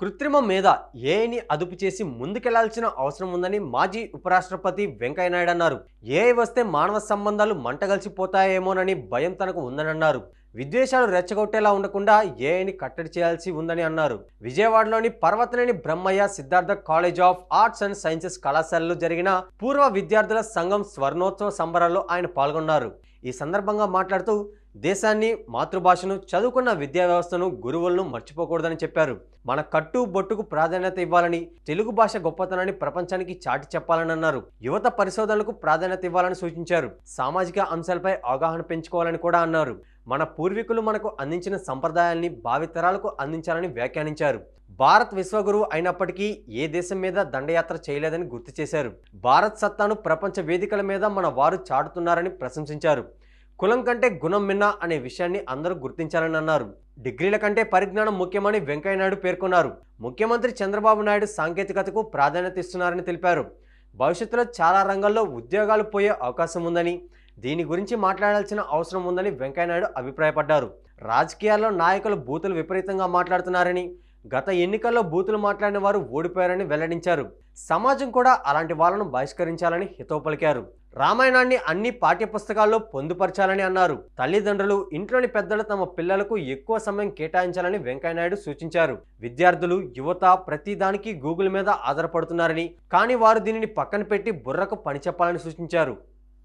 కృత్రిమం మీద ఏఐని అదుపు చేసి ముందుకెళ్లాల్సిన అవసరం ఉందని మాజీ ఉపరాష్ట్రపతి వెంకయ్యనాయుడు అన్నారు. ఏఐ వస్తే మానవ సంబంధాలు మంటగలిసిపోతాయేమోనని భయం తనకు ఉందని అన్నారు. విద్వేషాలు రెచ్చగొట్టేలా ఉండకుండా ఏఐని కట్టడి చేయాల్సి ఉందని అన్నారు. విజయవాడలోని Parvathaneni Brahmayya Siddhartha college of arts and sciences కళాశాలలో జరిగిన పూర్వ విద్యార్థుల సంఘం స్వర్ణోత్సవ సంబరాల్లో ఆయన పాల్గొన్నారు. ఈ సందర్భంగా మాట్లాడుతూ దేశాన్ని, మాతృభాషను, చదువుకున్న విద్యా వ్యవస్థను, గురువులను మర్చిపోకూడదని చెప్పారు. మన కట్టు బొట్టుకు ప్రాధాన్యత ఇవ్వాలని, తెలుగు భాష గొప్పతనాన్ని ప్రపంచానికి చాటి చెప్పాలని అన్నారు. యువత పరిశోధనలకు ప్రాధాన్యత ఇవ్వాలని సూచించారు. సామాజిక అంశాలపై అవగాహన పెంచుకోవాలని కూడా అన్నారు. మన పూర్వీకులు మనకు అందించిన సంప్రదాయాల్ని భావితరాలకు అందించాలని వ్యాఖ్యానించారు. భారత్ విశ్వగురువు అయినప్పటికీ ఏ దేశం మీద దండయాత్ర చేయలేదని గుర్తు చేశారు. భారత్ సత్తాను ప్రపంచ వేదికల మీద మన వారు చాటుతున్నారని ప్రశంసించారు. కులం కంటే గుణం మిన్న అనే విషయాన్ని అందరూ గుర్తించాలని అన్నారు. డిగ్రీల కంటే పరిజ్ఞానం ముఖ్యమని వెంకయ్యనాయుడు పేర్కొన్నారు. ముఖ్యమంత్రి చంద్రబాబు నాయుడు సాంకేతికతకు ప్రాధాన్యత ఇస్తున్నారని తెలిపారు. భవిష్యత్తులో చాలా రంగాల్లో ఉద్యోగాలు పోయే అవకాశం ఉందని, దీని గురించి మాట్లాడాల్సిన అవసరం ఉందని వెంకయ్యనాయుడు అభిప్రాయపడ్డారు. రాజకీయాల్లో నాయకులు బూతులు విపరీతంగా మాట్లాడుతున్నారని, గత ఎన్నికల్లో బూతులు మాట్లాడిన వారు ఓడిపోయారని వెల్లడించారు. సమాజం కూడా అలాంటి వాళ్ళను బహిష్కరించాలని హితవు పలికారు. రామాయణాన్ని అన్ని పాఠ్యపుస్తకాల్లో పొందుపరచాలని అన్నారు. తల్లిదండ్రులు, ఇంట్లోని పెద్దలు తమ పిల్లలకు ఎక్కువ సమయం కేటాయించాలని వెంకయ్యనాయుడు సూచించారు. విద్యార్థులు, యువత ప్రతి దానికి గూగుల్ మీద ఆధారపడుతున్నారని, కానీ వారు దీనిని పక్కన పెట్టి బుర్రకు పని చెప్పాలని సూచించారు.